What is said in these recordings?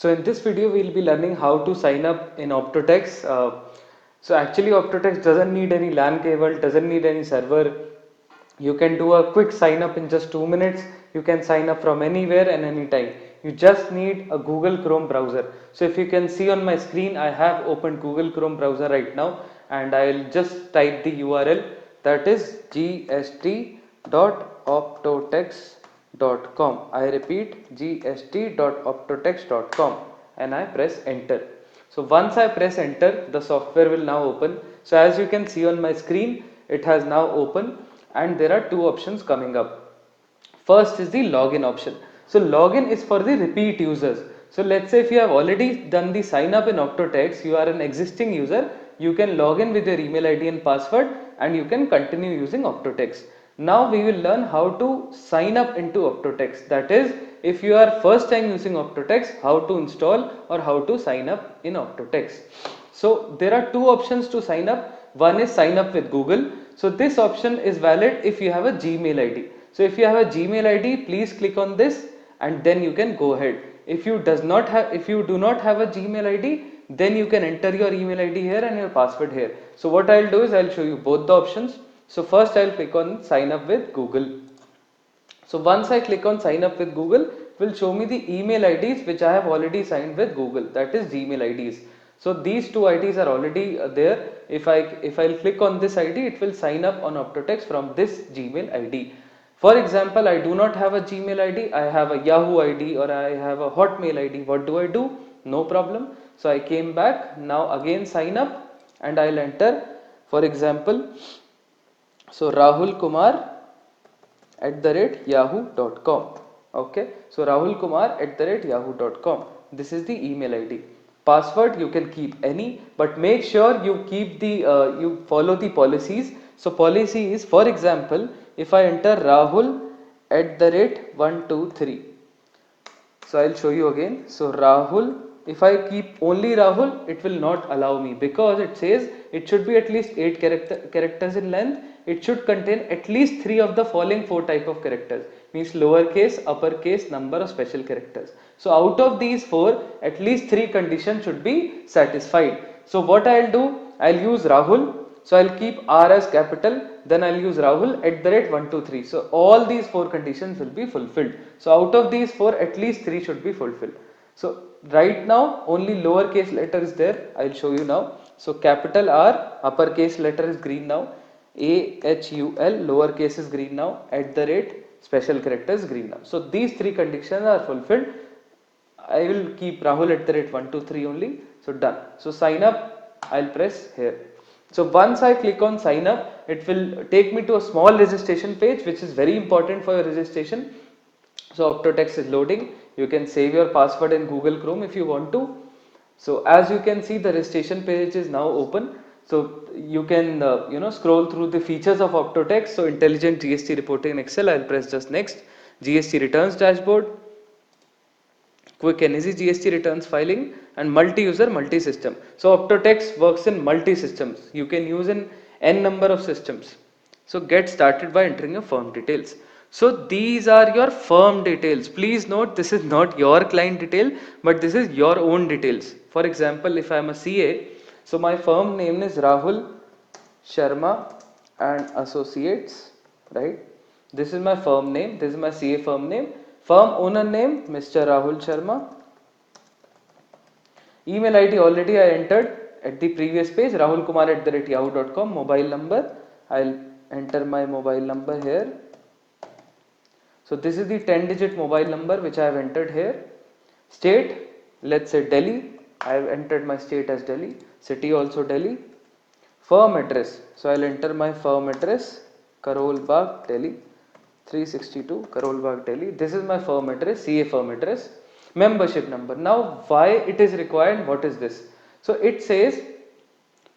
So in this video we'll be learning how to sign up in Optotex. So actually Optotex doesn't need any LAN cable, doesn't need any server. You can do a quick sign up in just 2 minutes. You can sign up from anywhere and anytime. You just need a Google Chrome browser. So if you can see on my screen, I have opened Google Chrome browser right now, and I'll just type the URL, that is gst.optotex.com. I repeat, gst.optotex.com, and I press enter. So once I press enter, the software will now open. So as you can see on my screen, it has now opened, and there are two options coming up. First is the login option. So login is for the repeat users. So let's say if you have already done the sign up in Optotex, you are an existing user, you can log in with your email ID and password, and you can continue using Optotex. Now we will learn how to sign up into Optotex. That is, if you are first time using Optotex, how to install or how to sign up in Optotex. So there are two options to sign up. One is sign up with Google. So this option is valid if you have a Gmail ID. So if you have a Gmail ID, please click on this and then you can go ahead. If you do not have a Gmail ID, then you can enter your email ID here and your password here. So what I'll do is I'll show you both the options. So first I'll click on sign up with Google. So once I click on sign up with Google, it will show me the email IDs which I have already signed with Google, that is Gmail IDs. So these two IDs are already there. If I'll click on this ID, it will sign up on Optotex from this Gmail ID. For example, I do not have a Gmail ID, I have a Yahoo ID or I have a Hotmail ID. What do? No problem. So I came back, now again sign up, and I'll enter, for example, so Rahul Kumar @yahoo.com. Okay, so Rahul Kumar @yahoo.com. This is the email ID. Password you can keep any, but make sure you keep the you follow the policies. So policy is, for example, if I enter Rahul @123, so I'll show you again. So Rahul, if I keep only Rahul, it will not allow me, because it says it should be at least 8 characters in length. It should contain at least 3 of the following 4 type of characters, means lowercase, uppercase, number, or special characters. So out of these 4, at least 3 conditions should be satisfied. So what I'll do, I'll use Rahul. So I'll keep R as capital, then I'll use Rahul @123. So all these 4 conditions will be fulfilled. So out of these 4, at least 3 should be fulfilled. So right now only lowercase letter is there. I'll show you now. So capital R, uppercase letter is green now. AHUL, lowercase is green now. @ special character is green now. So these 3 conditions are fulfilled. I will keep Rahul @123 only. So done. So sign up, I'll press here. So once I click on sign up, it will take me to a small registration page, which is very important for your registration. So Optotex is loading. You can save your password in Google Chrome if you want to. So as you can see, the registration page is now open. So you can scroll through the features of Optotex. So intelligent GST reporting in Excel. I'll press just next. GST returns dashboard, quick and easy GST returns filing, and multi-user, multi-system. So Optotex works in multi-systems. You can use in n number of systems. So get started by entering your firm details. So these are your firm details. Please note, this is not your client detail, but this is your own details. For example, if I am a CA, so my firm name is Rahul Sharma and Associates, right? This is my firm name. This is my CA firm name. Firm owner name Mr. Rahul Sharma. Email ID already I entered at the previous page, rahulkumar @yahoo.com. Mobile number, I'll enter my mobile number here. So this is the 10-digit mobile number which I have entered here. State, let's say Delhi. I have entered my state as Delhi. City also Delhi. Firm address, so I'll enter my firm address, Karol Bagh, Delhi, 362 Karol Bagh, Delhi. This is my firm address, CA firm address. Membership number. Now why it is required? What is this? So it says,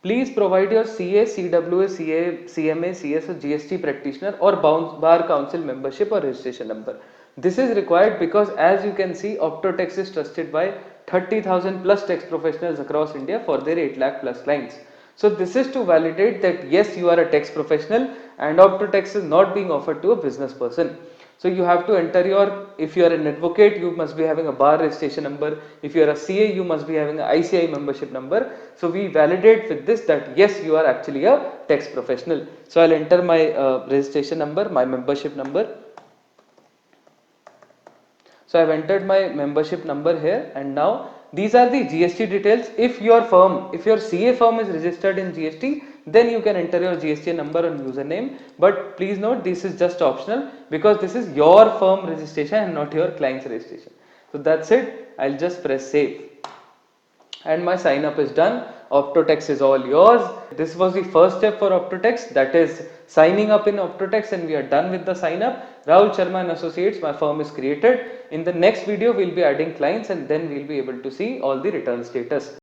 please provide your CA, CWA, CA, CMA, CS or GST practitioner or bar council membership or registration number. This is required because, as you can see, Optotex is trusted by 30,000 plus tax professionals across India for their 8 lakh plus clients. So this is to validate that yes, you are a tax professional and Optotex is not being offered to a business person. So you have to enter your, if you are an advocate, you must be having a bar registration number. If you are a CA, you must be having an ICI membership number. So we validate with this that yes, you are actually a tax professional. So I'll enter my registration number, my membership number. So I've entered my membership number here, and now these are the GST details. If your firm, if your CA firm is registered in GST, then you can enter your GST number and username. But please note, this is just optional because this is your firm registration and not your client's registration. So that's it. I'll just press save. And my sign up is done. Optotex is all yours. This was the first step for Optotex, that is signing up in Optotex, and we are done with the sign up. Rahul Sharma and Associates, my firm is created. In the next video, we'll be adding clients, and then we'll be able to see all the return status.